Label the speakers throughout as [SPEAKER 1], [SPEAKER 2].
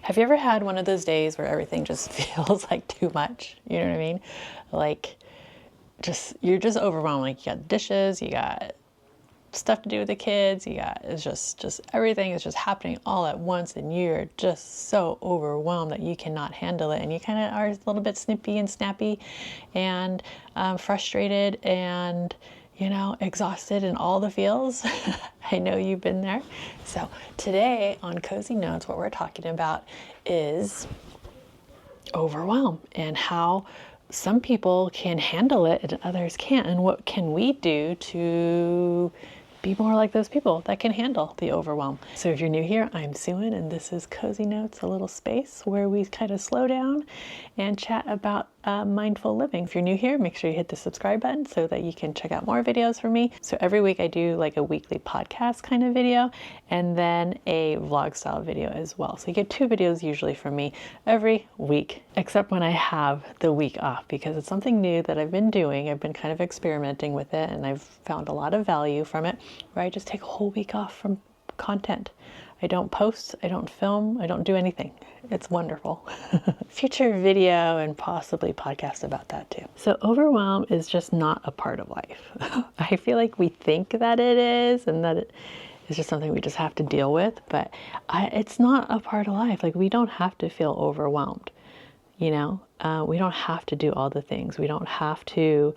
[SPEAKER 1] Have you ever had one of those days where everything just feels like too much? You know what I mean? Like you're just overwhelmed. Like you got dishes, you got stuff to do with the kids, it's just everything is just happening all at once, and you're just so overwhelmed that you cannot handle it, and you kind of are a little bit snippy and snappy and frustrated and exhausted and all the feels. I know you've been there. So today on Cozy Notes, what we're talking about is overwhelm and how some people can handle it and others can't, and what can we do to be more like those people that can handle the overwhelm. So if you're new here, I'm Suan, and this is Cozy Notes, a little space where we kind of slow down and chat about mindful living. If you're new here, make sure you hit the subscribe button so that you can check out more videos from me. So every week I do like a weekly podcast kind of video and then a vlog style video as well. So you get 2 videos usually from me every week, except when I have the week off, because it's something new that I've been doing. I've been kind of experimenting with it, and I've found a lot of value from it, where I just take a whole week off from content. I don't post, I don't film, I don't do anything. It's wonderful. Future video and possibly podcast about that too. So overwhelm is just not a part of life. I feel like we think that it is, and that it is just something we just have to deal with, but it's not a part of life. Like, we don't have to feel overwhelmed, we don't have to do all the things. We don't have to,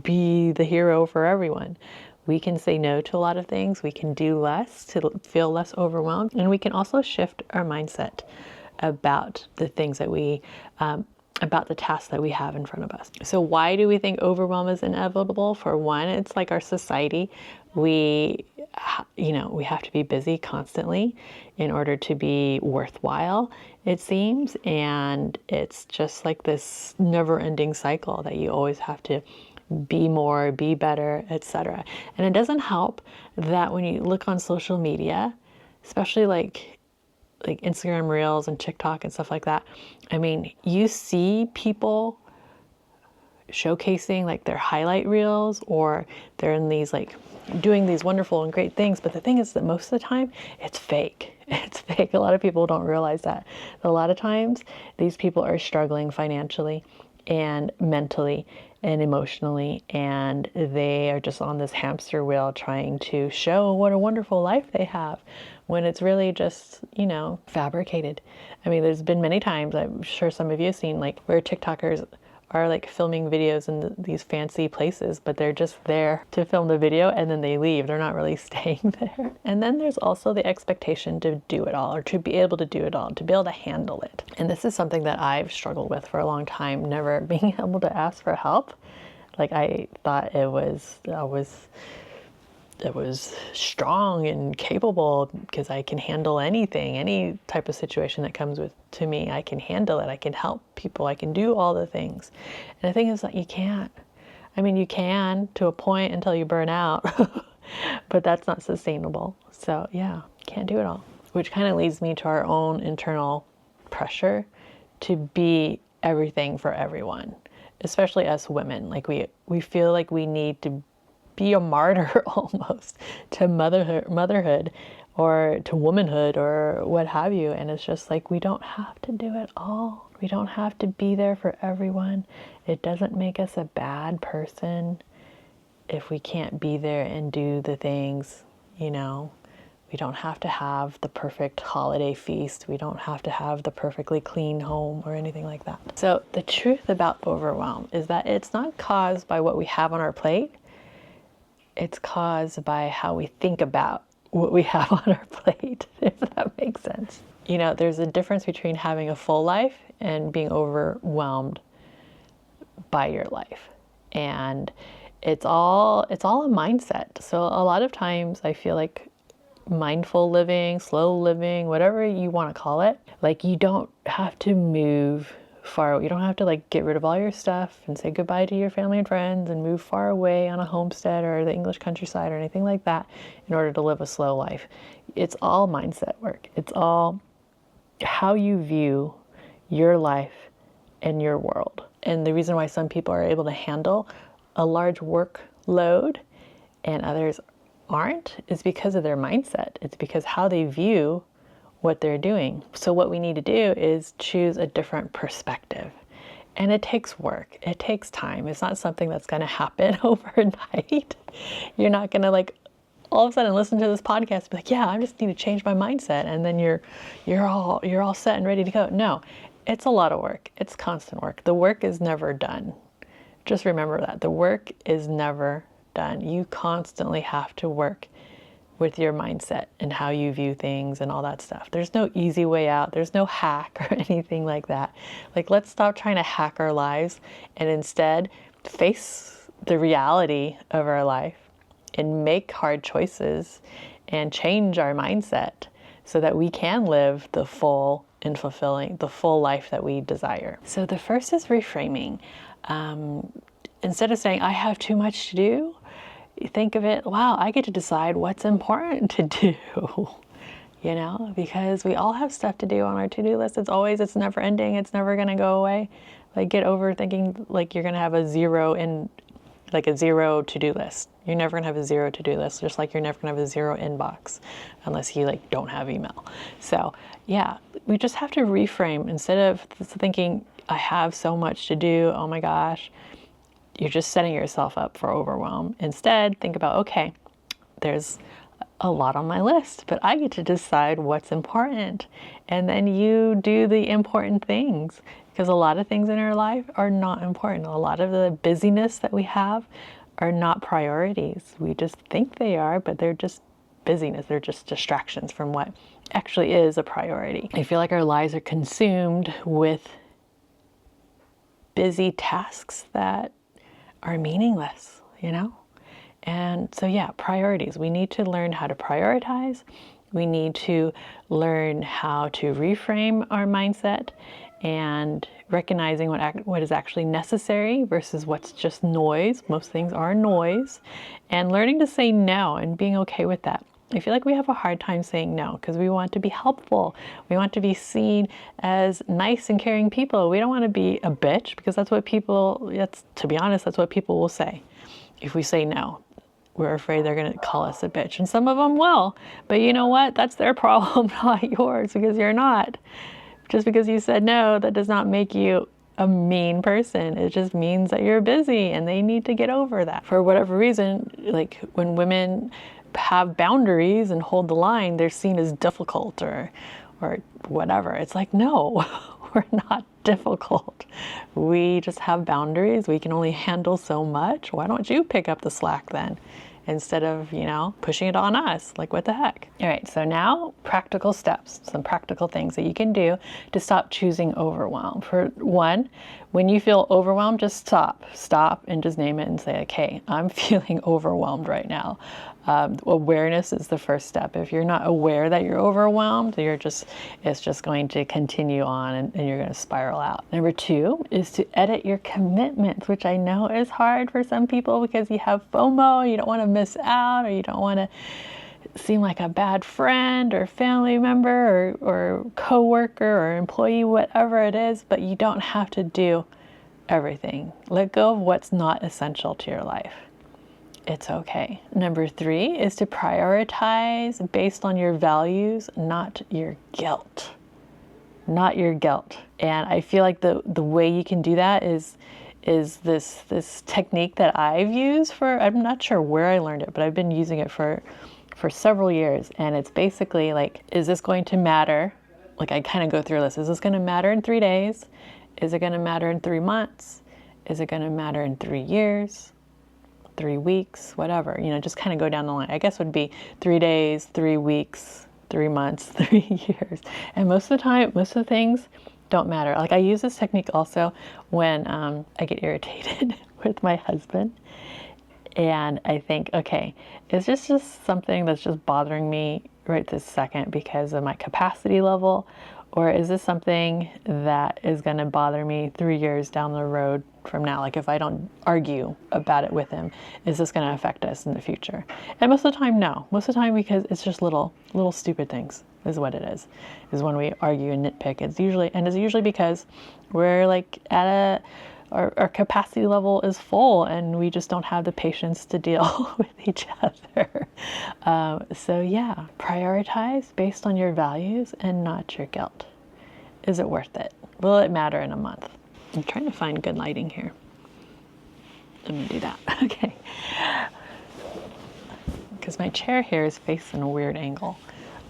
[SPEAKER 1] be the hero for everyone. We can say no to a lot of things. We can do less to feel less overwhelmed. And we can also shift our mindset about the things that about the tasks that we have in front of us. So why do we think overwhelm is inevitable? For one, it's like our society. We have to be busy constantly in order to be worthwhile, it seems. And it's just like this never-ending cycle that you always have to be more, be better, etc. And it doesn't help that when you look on social media, especially like Instagram Reels and TikTok and stuff like that, I mean, you see people showcasing like their highlight reels, or they're in these doing these wonderful and great things. But the thing is that most of the time it's fake. It's fake. A lot of people don't realize that. A lot of times these people are struggling financially and mentally and emotionally, and they are just on this hamster wheel trying to show what a wonderful life they have, when it's really just, fabricated. I mean, there's been many times, I'm sure some of you have seen, where TikTokers are filming videos in these fancy places, but they're just there to film the video and then they leave. They're not really staying there. And then there's also the expectation to do it all, or to be able to do it all, to be able to handle it. And this is something that I've struggled with for a long time, never being able to ask for help. I thought it was strong and capable because I can handle anything, any type of situation that comes to me. I can handle it. I can help people. I can do all the things. And the thing is that you can't. I mean, you can to a point until you burn out, but that's not sustainable. So yeah, can't do it all, which kind of leads me to our own internal pressure to be everything for everyone, especially us women. We feel like we need to be a martyr almost to motherhood or to womanhood or what have you. And it's just we don't have to do it all. We don't have to be there for everyone. It doesn't make us a bad person if we can't be there and do the things, We don't have to have the perfect holiday feast. We don't have to have the perfectly clean home or anything like that. So the truth about overwhelm is that it's not caused by what we have on our plate. It's caused by how we think about what we have on our plate, if that makes sense. There's a difference between having a full life and being overwhelmed by your life. And it's all a mindset. So a lot of times I feel like mindful living, slow living, whatever you want to call it, you don't have to move far. You don't have to get rid of all your stuff and say goodbye to your family and friends and move far away on a homestead or the English countryside or anything like that in order to live a slow life. It's all mindset work. It's all how you view your life and your world. And the reason why some people are able to handle a large workload and others aren't is because of their mindset. It's because how they view what they're doing. So what we need to do is choose a different perspective. And it takes work. It takes time. It's not something that's going to happen overnight. You're not going to like all of a sudden listen to this podcast and be like, yeah, I just need to change my mindset. And then you're all set and ready to go. No, it's a lot of work. It's constant work. The work is never done. Just remember that. The work is never done. You constantly have to work with your mindset and how you view things and all that stuff. There's no easy way out. There's no hack or anything like that. Like, let's stop trying to hack our lives and instead face the reality of our life and make hard choices and change our mindset so that we can live the full and fulfilling, the full life that we desire. So the first is reframing. Instead of saying, I have too much to do, think of it, wow, I get to decide what's important to do, you know, because we all have stuff to do on our to-do list. It's never ending. It's never going to go away. Like, get over thinking like you're going to have a zero to-do list. You're never going to have a zero to-do list, just like you're never going to have a zero inbox unless you like don't have email. So yeah, we just have to reframe. Instead of thinking, I have so much to do, oh my gosh, you're just setting yourself up for overwhelm. Instead, think about, okay, there's a lot on my list, but I get to decide what's important. And then you do the important things, because a lot of things in our life are not important. A lot of the busyness that we have are not priorities. We just think they are, but they're just busyness. They're just distractions from what actually is a priority. I feel like our lives are consumed with busy tasks that are meaningless, you know? And so yeah, priorities. We need to learn how to prioritize. We need to learn how to reframe our mindset and recognizing what is actually necessary versus what's just noise. Most things are noise. And learning to say no and being okay with that. I feel like we have a hard time saying no because we want to be helpful. We want to be seen as nice and caring people. We don't want to be a bitch, because that's what to be honest, that's what people will say. If we say no, we're afraid they're going to call us a bitch. And some of them will. But you know what? That's their problem, not yours, because you're not. Just because you said no, that does not make you a mean person. It just means that you're busy and they need to get over that. For whatever reason, like when women have boundaries and hold the line, they're seen as difficult or whatever. It's like, no, we're not difficult. We just have boundaries. We can only handle so much. Why don't you pick up the slack then? Instead of, you know, pushing it on us. Like, what the heck? All right, so now practical steps, some practical things that you can do to stop choosing overwhelm. For one, when you feel overwhelmed, just stop and just name it and say, okay, I'm feeling overwhelmed right now. Awareness is the first step. If you're not aware that you're overwhelmed, it's just going to continue on and you're going to spiral out. Number two is to edit your commitments, which I know is hard for some people because you have FOMO, you don't want to miss out, or you don't want to seem like a bad friend or family member or coworker or employee, whatever it is, but you don't have to do everything. Let go of what's not essential to your life. It's okay. Number three is to prioritize based on your values, not your guilt. Not your guilt. And I feel like the way you can do that is this technique that I've used I'm not sure where I learned it, but I've been using it for several years. And it's basically like, is this going to matter? Like, I kind of go through a list. Is this going to matter in 3 days? Is it going to matter in 3 months? Is it going to matter in 3 years? 3 weeks, whatever, you know, just kind of go down the line. I guess would be 3 days, 3 weeks, 3 months, 3 years. And most of the time, most of the things don't matter. Like, I use this technique also when I get irritated with my husband. And I think, okay, is this just something that's just bothering me right this second because of my capacity level? Or is this something that is going to bother me 3 years down the road from now? Like, if I don't argue about it with him, is this going to affect us in the future? And most of the time, no. Most of the time, because it's just little stupid things is what it is when we argue and nitpick. It's usually because we're like at our capacity level is full and we just don't have the patience to deal with each other. So yeah, prioritize based on your values and not your guilt. Is it worth it? Will it matter in a month? I'm trying to find good lighting here. I'm gonna do that. Okay. Because my chair here is facing a weird angle,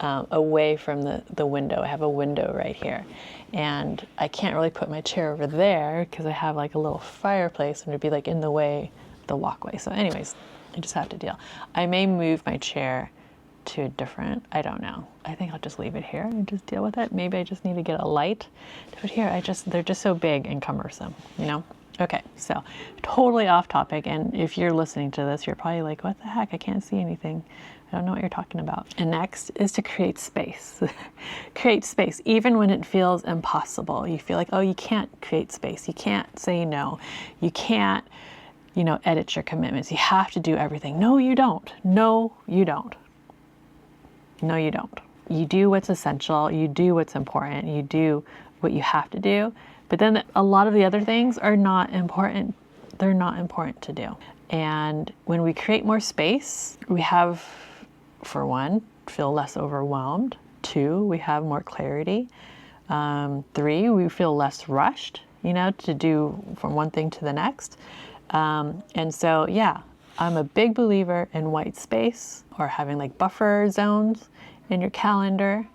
[SPEAKER 1] away from the window. I have a window right here. And I can't really put my chair over there because I have like a little fireplace and it'd be like in the way of the walkway. So anyways, I just have to deal. I may move my chair to a different, I don't know. I think I'll just leave it here and just deal with it. Maybe I just need to get a light to put here. They're just so big and cumbersome, you know? Okay, so totally off topic. And if you're listening to this, you're probably like, what the heck? I can't see anything. I don't know what you're talking about. And next is to create space. Create space, even when it feels impossible. You feel like, oh, you can't create space. You can't say no. You can't, you know, edit your commitments. You have to do everything. No, you don't. No, you don't. No, you don't. You do what's essential. You do what's important. You do what you have to do. But then a lot of the other things are not important. They're not important to do. And when we create more space, we have, for one, feel less overwhelmed. 2, we have more clarity. 3, we feel less rushed, you know, to do from one thing to the next. And so, yeah, I'm a big believer in white space or having like buffer zones in your calendar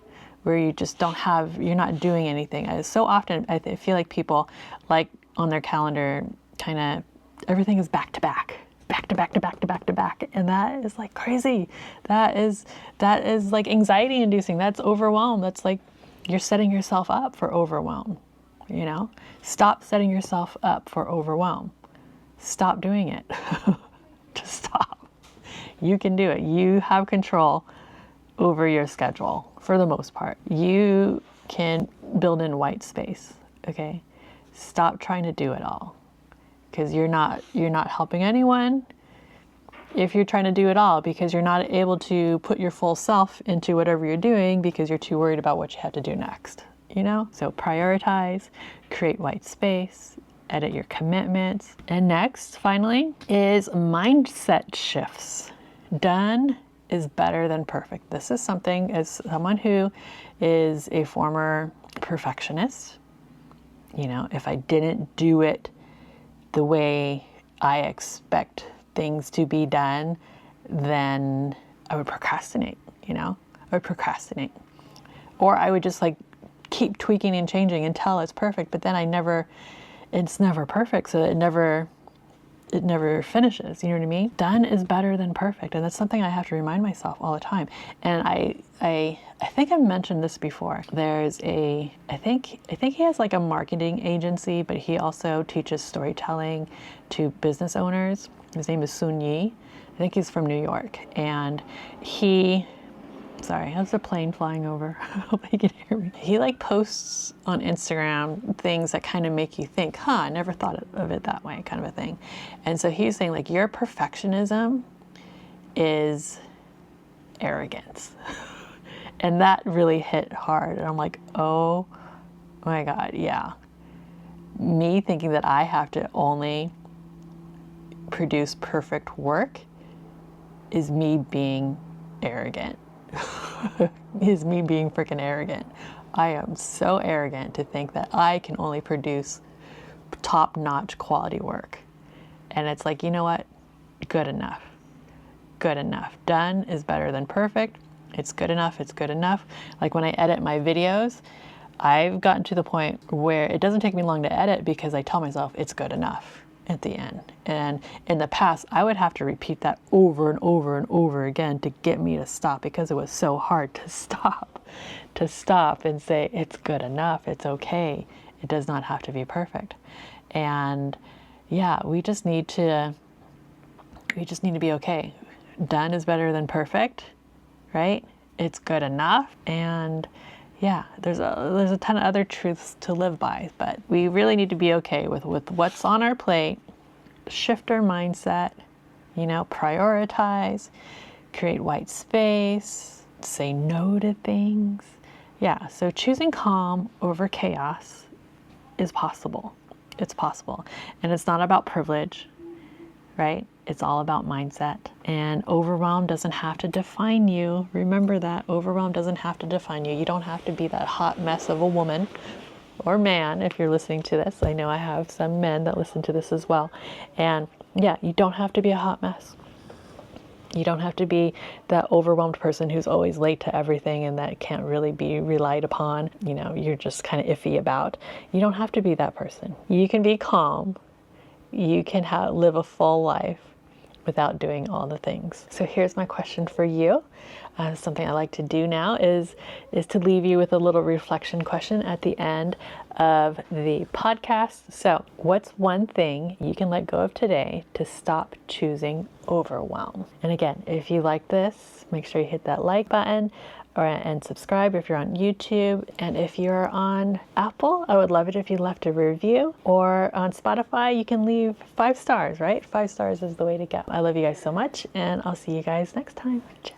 [SPEAKER 1] where you just don't have, you're not doing anything. So often I feel like people like on their calendar kind of everything is back to back. Back to back to back to back to back. And that is like crazy. That is like anxiety inducing. That's overwhelm. That's like you're setting yourself up for overwhelm, you know? Stop setting yourself up for overwhelm. Stop doing it. Just stop. You can do it. You have control over your schedule for the most part. You can build in white space, okay? Stop trying to do it all. Because you're not helping anyone if you're trying to do it all, because you're not able to put your full self into whatever you're doing because you're too worried about what you have to do next, you know? So prioritize, create white space, edit your commitments. And next, finally, is mindset shifts. Done is better than perfect. This is something, as someone who is a former perfectionist, you know, if I didn't do it the way I expect things to be done, then I would procrastinate, you know? I would procrastinate. Or I would just like keep tweaking and changing until it's perfect, but then it's never perfect, so it never finishes, you know what I mean? Done is better than perfect, and that's something I have to remind myself all the time. And I think I've mentioned this before. There's I think he has like a marketing agency, but he also teaches storytelling to business owners. His name is Sun Yi. I think he's from New York, and sorry, there's a plane flying over. I hope you can hear me. He like posts on Instagram things that kind of make you think, I never thought of it that way, kind of a thing. And so he's saying like, your perfectionism is arrogance. And that really hit hard. And I'm like, oh my God, yeah. Me thinking that I have to only produce perfect work is me being arrogant. Is me being freaking arrogant. I am so arrogant to think that I can only produce top-notch quality work. And it's like, you know what? Good enough. Good enough. Done is better than perfect. It's good enough. It's good enough. Like when I edit my videos, I've gotten to the point where it doesn't take me long to edit because I tell myself it's good enough at the end. And in the past, I would have to repeat that over and over and over again to get me to stop, because it was so hard to stop and say, it's good enough, it's okay. It does not have to be perfect. And yeah, we just need to be okay. Done is better than perfect, right? It's good enough. And yeah, there's a ton of other truths to live by, but we really need to be okay with what's on our plate, shift our mindset, you know, prioritize, create white space, say no to things. Yeah, so choosing calm over chaos is possible. It's possible. And it's not about privilege, right? It's all about mindset. And overwhelm doesn't have to define you. Remember that. Overwhelm doesn't have to define you. You don't have to be that hot mess of a woman or man if you're listening to this. I know I have some men that listen to this as well. And yeah, you don't have to be a hot mess. You don't have to be that overwhelmed person who's always late to everything and that can't really be relied upon. You know, you're just kind of iffy about. You don't have to be that person. You can be calm. You can live a full life without doing all the things. So here's my question for you. Something I like to do now is to leave you with a little reflection question at the end of the podcast. So what's one thing you can let go of today to stop choosing overwhelm? And again, if you like this, make sure you hit that like button and subscribe if you're on YouTube. And if you're on Apple, I would love it if you left a review. Or on Spotify, you can leave 5 stars, right? 5 stars is the way to go. I love you guys so much, and I'll see you guys next time. Ciao.